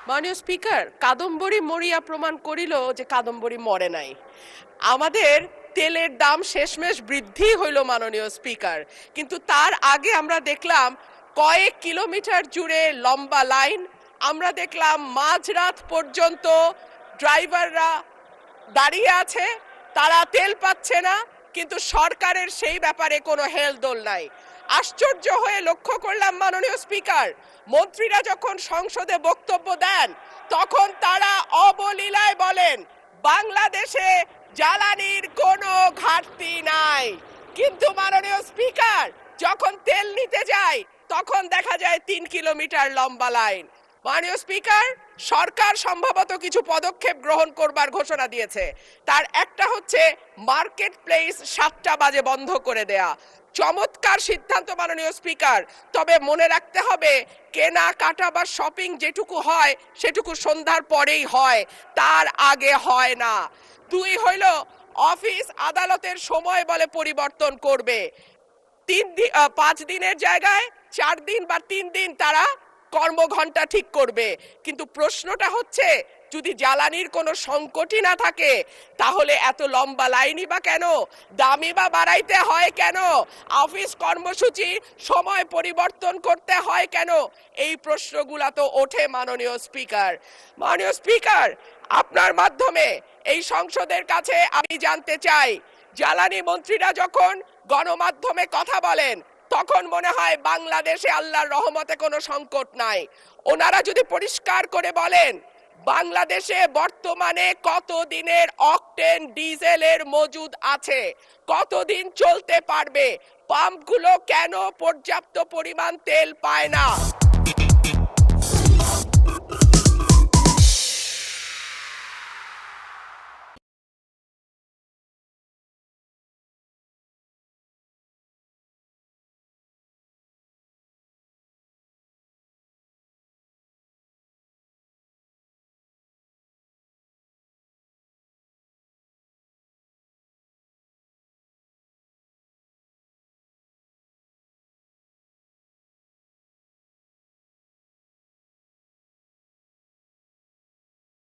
মাননীয় স্পিকার, কাদম্বরী মরিয়া প্রমাণ করিল যে কাদম্বরী মরে নাই। আমাদের তেলের দাম শেষমেশ বৃদ্ধি হইল মাননীয় স্পিকার, কিন্তু তার আগে আমরা দেখলাম কয়েক কিলোমিটার জুড়ে লম্বা লাইন। আমরা দেখলাম মাঝরাত পর্যন্ত ড্রাইভাররা দাঁড়িয়ে আছে, তারা তেল পাচ্ছে না, কিন্তু সরকারের সেই ব্যাপারে কোনো হেলদোল নাই। আশ্চর্য হয়ে লক্ষ্য করলাম মাননীয় স্পিকার, মন্ত্রীরা যখন সংসদে বক্তব্য দেন তখন তারা অবলীলায় বলেন বাংলাদেশে জ্বালানির কোনো ঘাটতি নাই, কিন্তু মাননীয় স্পিকার যখন তেল নিতে যায় তখন দেখা যায় 3 কিলোমিটার লম্বা লাইন। মাননীয় স্পিকার, সরকার সম্ভবত কিছু পদক্ষেপ গ্রহণ করবার ঘোষণা দিয়েছে। তার একটা হচ্ছে মার্কেট প্লেস 7টা বাজে বন্ধ করে দেয়া। চমৎকার সিদ্ধান্ত মাননীয় স্পিকার, তবে মনে রাখতে হবে কেনা কাটা বা শপিং যেটুকু হয় সেটুকু সন্ধ্যার পরেই হয়, তার আগে হয় না। 2 হইল অফিস আদালতের সময় বলে পরিবর্তন করবে। 5 দিনের জায়গায় 4 দিন বা 3 দিন তারা কর্মঘণ্টা ঠিক করবে। কিন্তু প্রশ্নটা হচ্ছে যদি জ্বালানির কোনো সংকটই না থাকে তাহলে এত লম্বা লাইনই বা কেন, দামই বা বাড়াইতে হয় কেন, অফিস কর্মসূচি সময় পরিবর্তন করতে হয় কেন? এই প্রশ্নগুলো তো ওঠে মাননীয় স্পিকার। মাননীয় স্পিকার, আপনার মাধ্যমে এই সংসদের কাছে আমি জানতে চাই, জ্বালানি মন্ত্রীরা যখন গণমাধ্যমে কথা বলেন তখন মনে হয় বাংলাদেশে আল্লাহর রহমতে কোনো সংকট নাই। ওনারা যদি পরিষ্কার করে বলেন বাংলাদেশে বর্তমানে কত দিনের অকটেন ডিজেলের মজুদ আছে, কতদিন চলতে পারবে, পাম্পগুলো কেন পর্যাপ্ত পরিমাণ তেল পায় না,